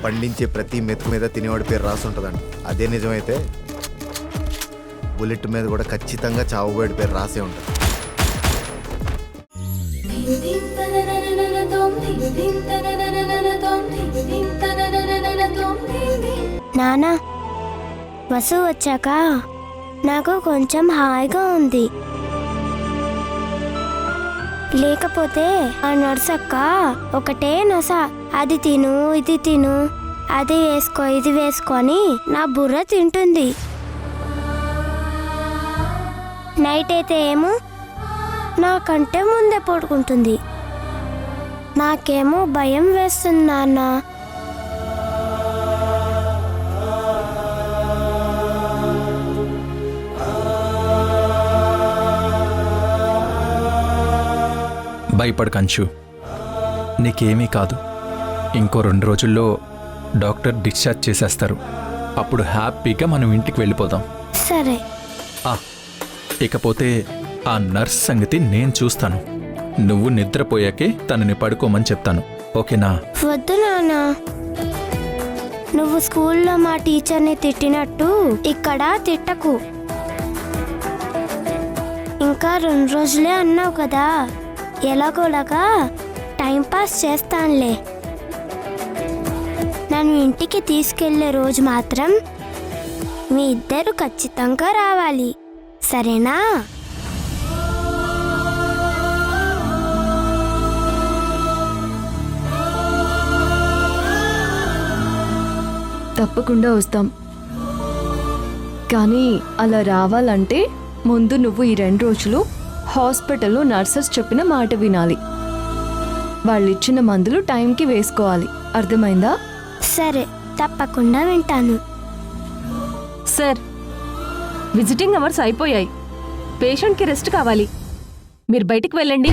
పండించే ప్రతి మెతుకు మీద తినేవాడి పేరు రాసి ఉంటుందండి. అదే నిజమైతే బుల్లెట్ మీద కూడా ఖచ్చితంగా చావుబోయేడి పేరు రాసే ఉంటుంది. నానా, వసు వచ్చాక నాకు కొంచెం హాయిగా ఉంది. లేకపోతే ఆ నర్సక్క ఒకటే నొస, అది తిను ఇది తిను, అది వేసుకో ఇది వేసుకొని నా బుర్ర తింటుంది. నైట్ అయితే ఏమో నాకంటే ముందే పడుకుంటుంది. నాకేమో భయం వేస్తుంది నాన్న. భయపడకంచు, నీకేమీ కాదు. ఇంకో 2 రోజుల్లో డాక్టర్ డిశ్చార్జ్ చేసేస్తారు. అప్పుడు హ్యాపీగా మనం ఇంటికి వెళ్ళిపోదాం. సరే. ఇకపోతే ఆ నర్స్ సంగతి నేను చూస్తాను. నువ్వు నిద్రపోయాకే తనని పడుకోమని చెప్తాను, ఓకేనా? వద్దు నాన్న, నువ్వు స్కూల్లో మా టీచర్ని తిట్టినట్టు ఇక్కడ తిట్టకు. ఇంకా 2 రోజులే అన్నావు కదా, ఎలాగోలాగా టైంపాస్ చేస్తానులే. నన్ను ఇంటికి తీసుకెళ్లే రోజు మాత్రం మీ ఇద్దరు ఖచ్చితంగా రావాలి, సరేనా? తప్పకుండా వస్తాం. కానీ అలా రావాలంటే ముందు నువ్వు ఈ 2 రోజులు హాస్పిటల్లో నర్సెస్ చెప్పిన మాట వినాలి. వాళ్ళు ఇచ్చిన మందులు టైంకి వేసుకోవాలి, అర్థమైందా? సరే, తప్పకుండా వింటాను. సార్, విజిటింగ్ అవర్స్ అయిపోయాయి. పేషెంట్కి రెస్ట్ కావాలి. మీరు బయటికి వెళ్ళండి.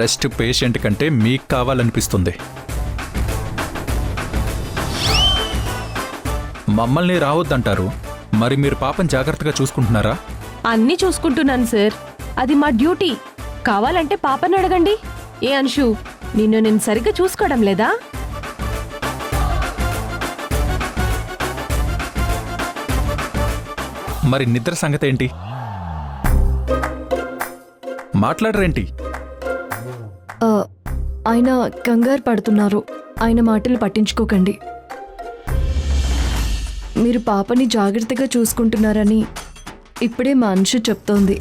రెస్ట్ పేషెంట్ కంటే మీకు కావాలనిపిస్తుంది. మమ్మల్ని రావద్దంటారు, మరి మీరు పాపం జాగ్రత్తగా చూసుకుంటున్నారా? అన్నీ చూసుకుంటున్నాను సార్, అది మా డ్యూటీ. కావాలంటే పాపని అడగండి. ఏ అంశు, నిన్ను నేను సరిగ్గా చూసుకోవడం లేదా? మరి నిద్ర సంగతి ఏంటి? మాట్లాడరేంటి? ఆయన కంగారు పడుతున్నారు, ఆయన మాటలు పట్టించుకోకండి. మీరు పాపని జాగ్రత్తగా చూసుకుంటున్నారని ఇప్పుడే మా అంశు చెప్తోంది.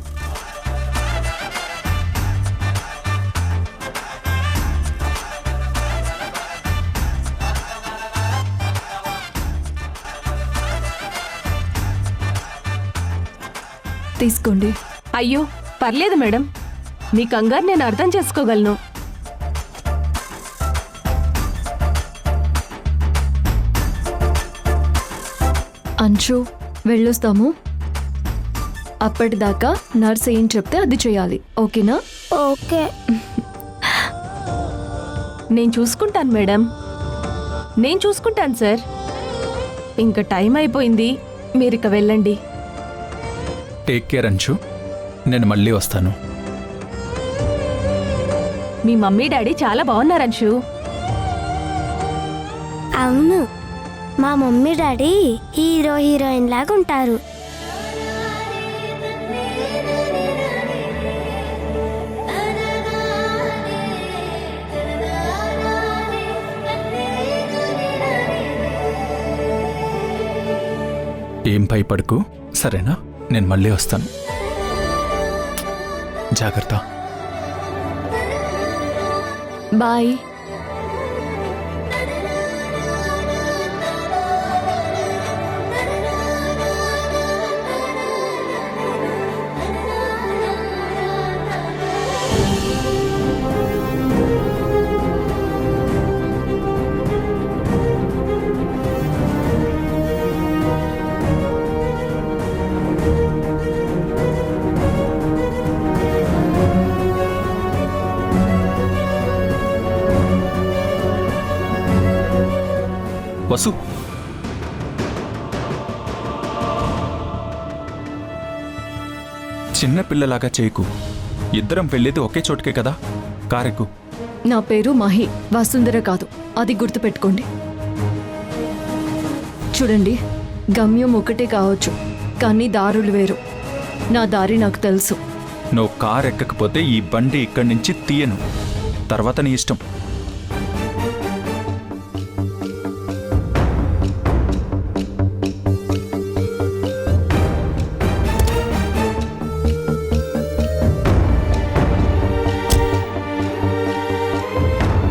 తీసుకోండి. అయ్యో పర్లేదు మేడం, మీ కంగారు నేను అర్థం చేసుకోగలను. అంశు, వెళ్ళొస్తాము. అప్పటిదాకా నర్స్ ఏం చెప్తే అది చేయాలి, ఓకేనా? ఓకే. నేను చూసుకుంటాను మేడం, నేను చూసుకుంటాను సార్. ఇంకా టైం అయిపోయింది, మీరిక వెళ్ళండి. టేక్ కేర్ అంచు, నేను మళ్ళీ వస్తాను. మీ మమ్మీ డాడీ చాలా బాగున్నారు అంశు. అవును, మా మమ్మీ డాడీ హీరోయిన్ లాగా ఉంటారు. ఏం భయపడకు, సరేనా? నేను మళ్ళీ వస్తాను. జాగ్రత్త. బాయ్. వసు, చిన్న పిల్లలాగా చేయకు. ఇద్దరం వెళ్ళేది ఒకే చోటుకే కదా, కారెక్కు. నా పేరు మహి, వసుంధర కాదు, అది గుర్తుపెట్టుకోండి. చూడండి, గమ్యం ఒకటే కావచ్చు, కానీ దారులు వేరు. నా దారి నాకు తెలుసు. నువ్వు కార్ ఎక్కకపోతే ఈ బండి ఇక్కడి నుంచి తీయను. తర్వాత నీ ఇష్టం.